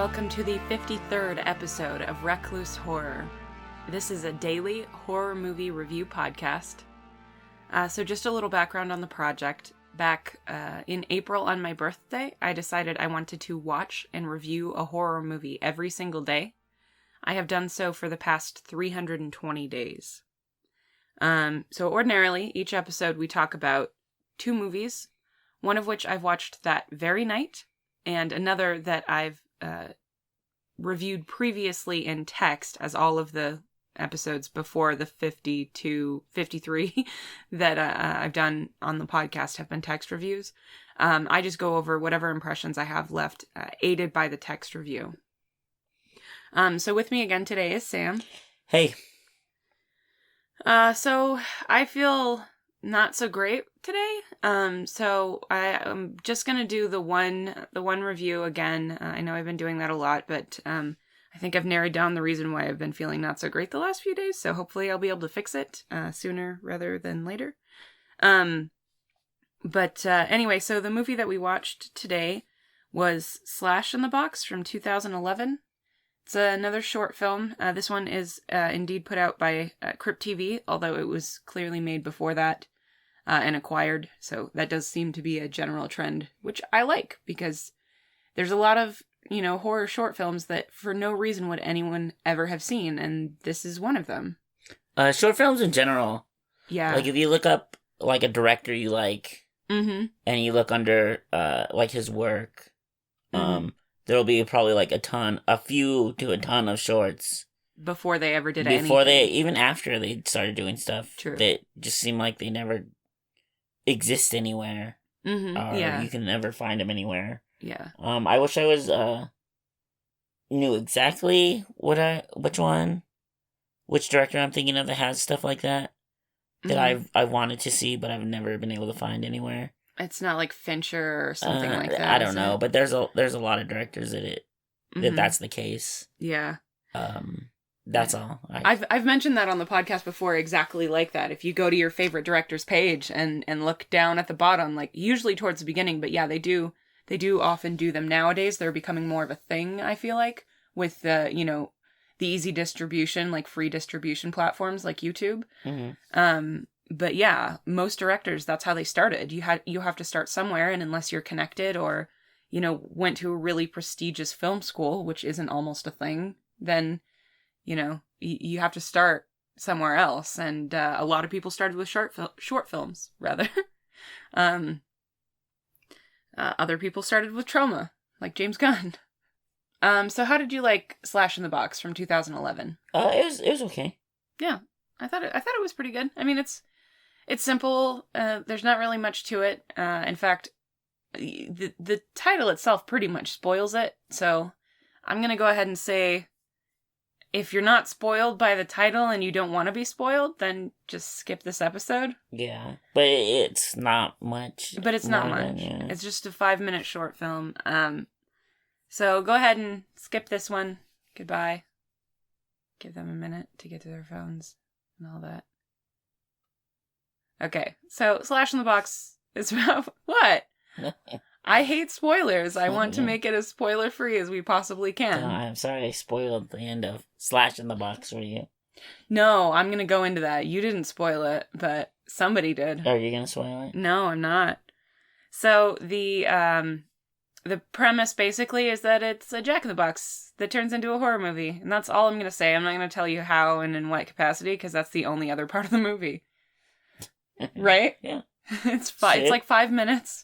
welcome to the 53rd episode of Recluse Horror. This is a daily horror movie review podcast. So just a little background on the project. Back in April on my birthday, I decided I wanted to watch and review a horror movie every single day. I have done so for the past 320 days. So ordinarily, each episode we talk about 2 movies, one of which I've watched that very night, and another that I've reviewed previously in text, as all of the episodes before the 53 that I've done on the podcast have been text reviews. I just go over whatever impressions I have left, aided by the text review. So with me again today is Sam. Hey. So I feel not so great today. So I'm just gonna do the one review again. I know I've been doing that a lot, but I think I've narrowed down the reason why I've been feeling not so great the last few days. So hopefully I'll be able to fix it sooner rather than later. But anyway, so the movie that we watched today was Slash in the Box from 2011. It's another short film. This one is indeed put out by Crypt TV, although it was clearly made before that and acquired. So that does seem to be a general trend, which I like, because there's a lot of, horror short films that for no reason would anyone ever have seen, and this is one of them. Short films in general. Yeah. Like, if you look up, like, a director you like, and you look under, like, his work, there'll be probably, like, a few to a ton of shorts. Before they ever did anything. Even after they started doing stuff. True. That just seem like they never exist anywhere. Or you can never find them anywhere. Yeah. I wish I was, knew exactly which director I'm thinking of that has stuff like that I've wanted to see, but I've never been able to find anywhere. It's not like Fincher or something like that. I don't know, but there's a lot of directors that's the case. Yeah. That's all. I've mentioned that on the podcast before, exactly like that. If you go to your favorite director's page and look down at the bottom, like usually towards the beginning, but yeah, they do often do them nowadays. They're becoming more of a thing, I feel like, with the easy distribution, like free distribution platforms like YouTube. But yeah, most directors, that's how they started. You have to start somewhere, and unless you're connected or, went to a really prestigious film school, which isn't almost a thing, then, you have to start somewhere else. And a lot of people started with short films, rather. Other people started with trauma, like James Gunn. So how did you like Slash in the Box from 2011? It was okay. Yeah, I thought it was pretty good. I mean, it's simple. There's not really much to it. In fact, the title itself pretty much spoils it. So I'm gonna go ahead and say, if you're not spoiled by the title and you don't want to be spoiled, then just skip this episode. Yeah, but it's not much. But it's not much. Yeah. It's just a 5-minute short film. So go ahead and skip this one. Goodbye. Give them a minute to get to their phones and all that. Okay, so Slash in the Box is about what? I hate spoilers. I want to make it as spoiler-free as we possibly can. I'm sorry I spoiled the end of Slash in the Box for you. No, I'm going to go into that. You didn't spoil it, but somebody did. Are you going to spoil it? No, I'm not. So the premise basically is that it's a Jack-in-the-Box that turns into a horror movie. And that's all I'm going to say. I'm not going to tell you how and in what capacity, because that's the only other part of the movie. Right? Yeah. It's like 5 minutes.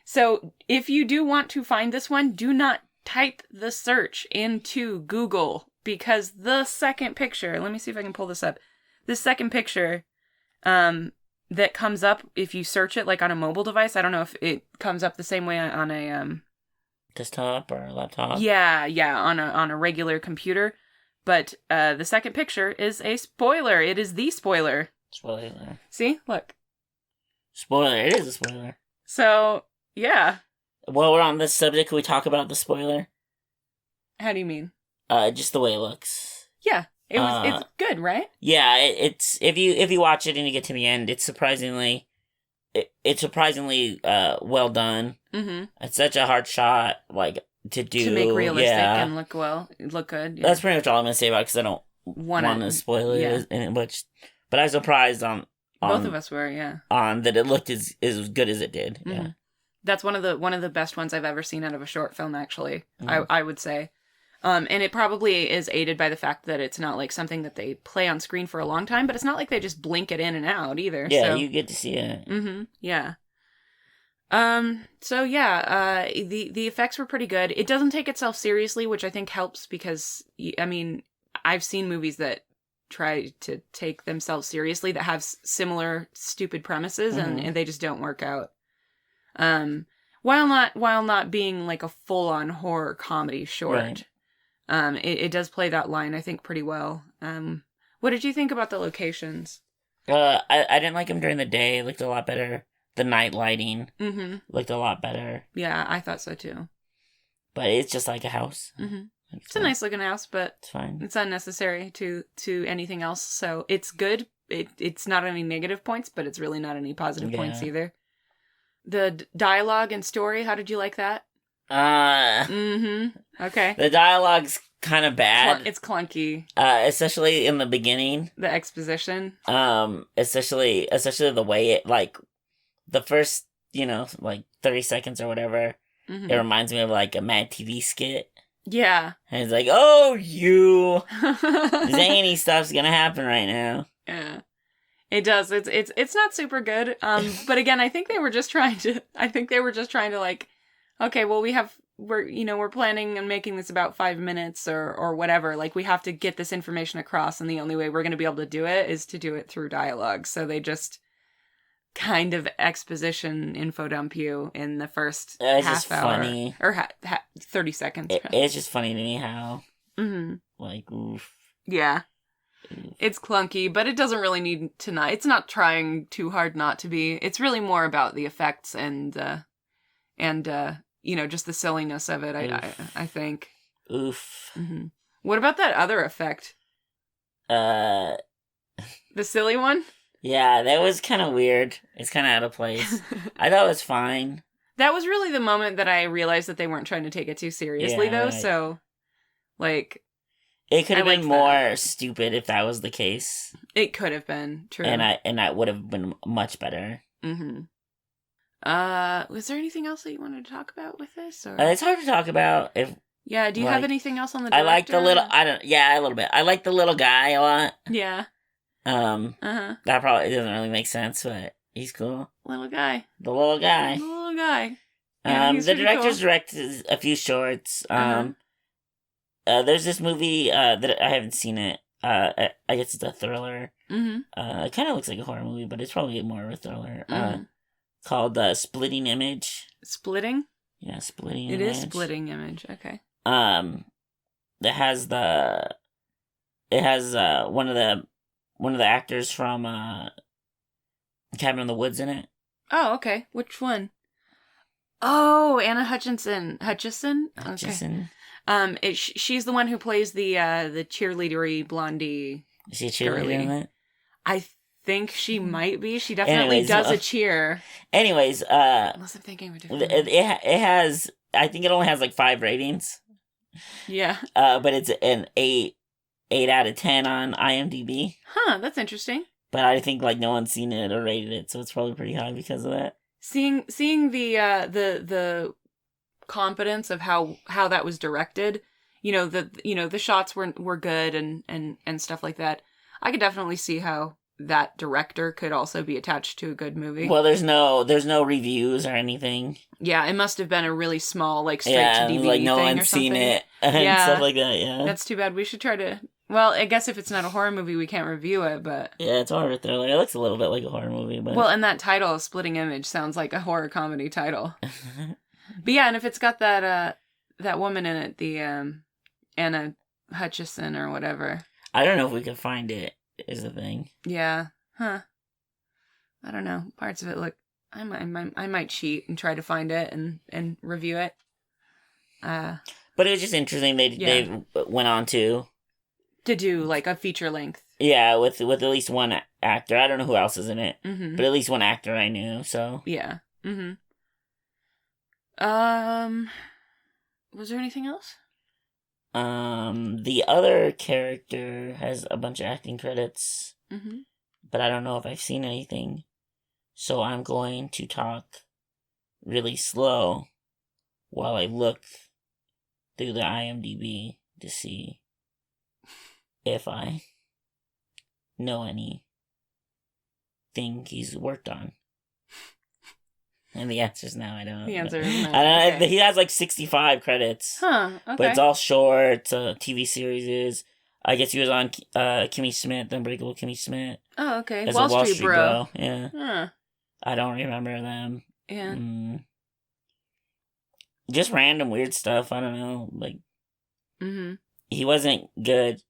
So if you do want to find this one, do not type the search into Google, because the second picture, let me see if I can pull this up. The second picture, that comes up if you search it like on a mobile device. I don't know if it comes up the same way on a, desktop or a laptop. Yeah, on a regular computer. But, the second picture is a spoiler. It is the spoiler. Spoiler. See? Look. Spoiler. It is a spoiler. So, yeah. While we're on this subject, can we talk about the spoiler? How do you mean? Just the way it looks. Yeah. It's good, right? Yeah, it's if you watch it and you get to the end, it's surprisingly well done. Mm-hmm. It's such a hard shot. Like, to make realistic and look good. Yeah. That's pretty much all I'm gonna say about it, because I don't want to spoil it. Yeah. But I was surprised on both of us were, yeah, on that it looked as good as it did. Mm-hmm. Yeah, that's one of the best ones I've ever seen out of a short film. Actually, I would say. And it probably is aided by the fact that it's not like something that they play on screen for a long time, but it's not like they just blink it in and out either. Yeah, so. You get to see it. Mm-hmm. Yeah. So yeah, the effects were pretty good. It doesn't take itself seriously, which I think helps because, I mean, I've seen movies that try to take themselves seriously that have similar stupid premises and they just don't work out. While not being like a full-on horror comedy short. Right. It does play that line, I think, pretty well. What did you think about the locations? I didn't like them during the day. It looked a lot better. The night lighting looked a lot better. Yeah, I thought so too. But it's just like a house. Mm-hmm. It's a nice looking house, but it's fine. It's unnecessary to anything else. So it's good. It's not any negative points, but it's really not any positive points either. The dialogue and story, how did you like that? Okay. The dialogue's kind of bad. It's clunky. Especially in the beginning. The exposition. Especially the way it, like, the first, 30 seconds or whatever, it reminds me of, like, a Mad TV skit. Yeah. And it's like, oh, you zany stuff's gonna happen right now. Yeah. It does. It's not super good. But again, I think they were just trying to like, okay, well, we're planning on making this about 5 minutes or whatever. Like, we have to get this information across, and the only way we're going to be able to do it is to do it through dialogue. So they just kind of exposition info dump you in the first half hour. Funny. Or 30 seconds. It's just funny to me how, like, oof. Yeah. It's clunky, but it doesn't really need to not. It's not trying too hard not to be. It's really more about the effects and just the silliness of it. I think. Oof. Mm-hmm. What about that other effect? The silly one. Yeah, that was kind of weird. It's kind of out of place. I thought it was fine. That was really the moment that I realized that they weren't trying to take it too seriously, though. Right. So, like. It could have been more stupid if that was the case. It could have been, true. And that would have been much better. Mm-hmm. Was there anything else that you wanted to talk about with this? Or? It's hard to talk about. Do you have anything else on the director? I like the little, a little bit. I like the little guy a lot. Yeah. That probably doesn't really make sense, but he's cool. Little guy. The little guy. The little guy. Yeah, the director's directed a few shorts. There's this movie that I haven't seen it. I guess it's a thriller. Mm-hmm. It kind of looks like a horror movie, but it's probably more of a thriller. Called Splitting Image. Splitting? Yeah, Splitting Image. It is Splitting Image. Okay. It has one of the actors from Cabin in the Woods in it. Oh, okay. Which one? Oh, Anna Hutchinson. Hutchison. She's the one who plays the cheerleadery blondie. Is she a cheerleader in it? I think she might be. She definitely does a cheer. Anyways, unless I'm thinking of a different one. It has. I think it only has like 5 ratings. Yeah. But it's an 8 out of 10 on IMDb. Huh, that's interesting. But I think like no one's seen it or rated it, so it's probably pretty high because of that. Seeing the competence of how that was directed, the shots were good and stuff like that. I could definitely see how that director could also be attached to a good movie. Well, there's no reviews or anything. Yeah, it must have been a really small, like, straight to DVD like no thing one's or something. seen it and stuff like that. Yeah, that's too bad. We should try to. Well, I guess if it's not a horror movie, we can't review it. But yeah, it's horror thriller. It looks a little bit like a horror movie, but and that title, "Splitting Image," sounds like a horror comedy title. But yeah, and if it's got that woman in it, the Anna Hutchison or whatever. I don't know if we can find it. Is the thing. Yeah. Huh. I don't know. Parts of it look. I might cheat and try to find it and review it. But it was just interesting. They went on to do like a feature length. Yeah, with at least one actor. I don't know who else is in it, but at least one actor I knew. So yeah. Was there anything else? The other character has a bunch of acting credits, but I don't know if I've seen anything. So I'm going to talk really slow while I look through the IMDb to see if I know anything he's worked on. And the answer is no, I don't. The answer is no. I don't know. Okay. He has like 65 credits. Okay. But it's all short. TV series. I guess he was on Kimmy Schmidt, Unbreakable Kimmy Schmidt. Oh, okay. As Wall a Wall Street Bro. Yeah. Huh. I don't remember them. Yeah. Just random weird stuff. I don't know. Like, he wasn't good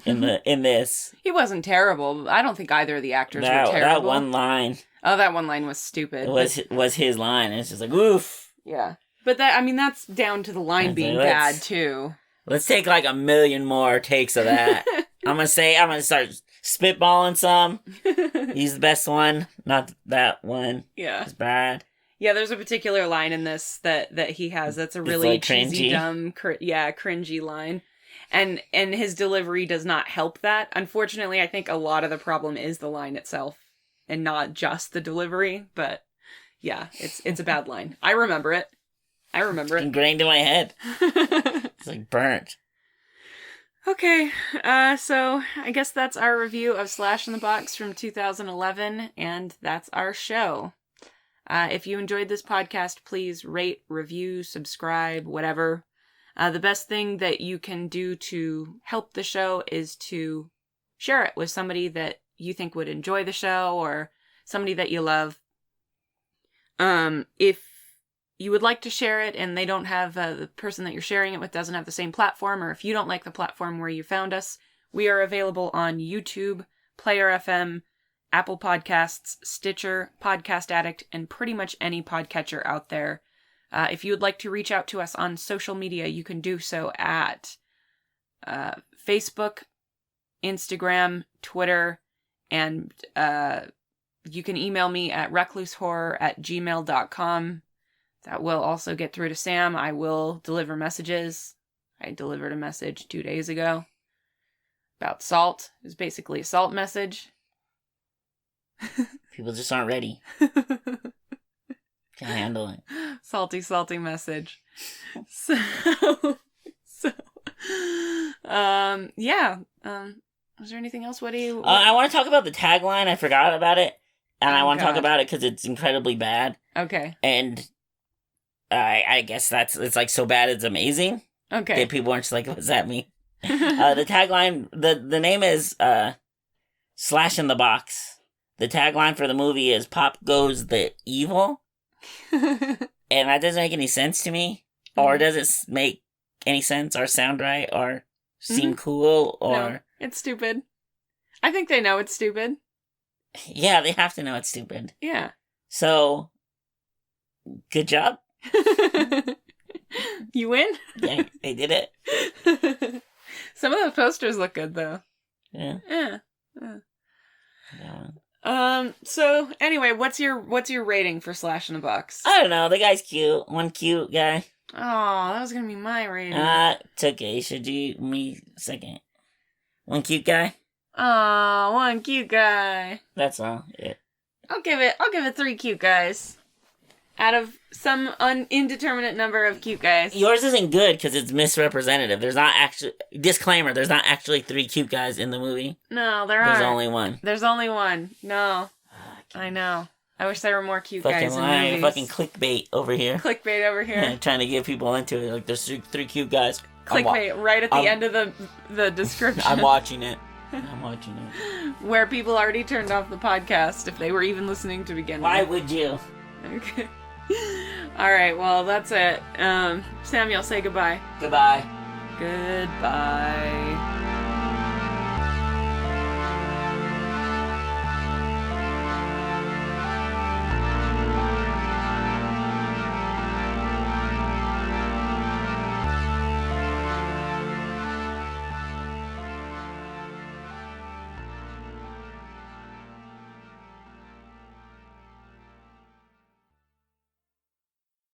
in this. He wasn't terrible. I don't think either of the actors were terrible. That one line. Oh, that one line was stupid. Was his line. And it's just like, oof. Yeah. But that's down to the line being bad, too. Let's take like 1 million more takes of that. I'm gonna start spitballing some. He's the best one. Not that one. Yeah. It's bad. Yeah, there's a particular line in this that he has that's a really like cheesy, cringy. dumb, cringy line. And his delivery does not help that. Unfortunately, I think a lot of the problem is the line itself and not just the delivery. But yeah, it's a bad line. I remember it. It's ingrained in my head. It's like burnt. Okay, so I guess that's our review of Slash in the Box from 2011, and that's our show. If you enjoyed this podcast, please rate, review, subscribe, whatever. The best thing that you can do to help the show is to share it with somebody that you think would enjoy the show or somebody that you love. If you would like to share it and they don't have, the person that you're sharing it with doesn't have the same platform, or if you don't like the platform where you found us, we are available on YouTube, Player FM, Apple Podcasts, Stitcher, Podcast Addict, and pretty much any podcatcher out there. If you would like to reach out to us on social media, you can do so at Facebook, Instagram, Twitter, and you can email me at reclusehorror@gmail.com. That will also get through to Sam. I will deliver messages. I delivered a message 2 days ago about salt. It was basically a salt message. People just aren't ready. Can't handle it. Salty message. So yeah. Was there anything else? What do you... I want to talk about the tagline. I forgot about it. And I want to talk about it because it's incredibly bad. Okay. And I guess it's like so bad it's amazing. Okay. That people aren't just like, what's that mean? The tagline, the name is Slash in the Box. The tagline for the movie is Pop Goes the Evil. And that doesn't make any sense to me. Or does it make any sense or sound right or seem cool or... No, it's stupid. I think they know it's stupid. Yeah, they have to know it's stupid. Yeah. So, good job. You win? Yeah, they did it. Some of the posters look good, though. Yeah. Yeah. Yeah. So anyway, what's your rating for Slash in the Box? I don't know. The guy's cute. One cute guy. Oh, that was gonna be my rating. It's okay. Should you me second? One cute guy. Oh, one cute guy. That's all. Yeah. I'll give it 3 cute guys. Out of some indeterminate number of cute guys. Yours isn't good because it's misrepresentative. There's not actually... Disclaimer, there's not actually 3 cute guys in the movie. No, there aren't. There's only one. There's only one. No. I know. I wish there were more cute fucking guys in movies. Fucking clickbait over here. Clickbait over here. Trying to get people into it. Like, there's 3 cute guys. Clickbait right at the end of the description. I'm watching it. Where people already turned off the podcast if they were even listening to begin with. Why would you? Okay. Alright, well, that's it. Samuel, say goodbye. Goodbye. Goodbye.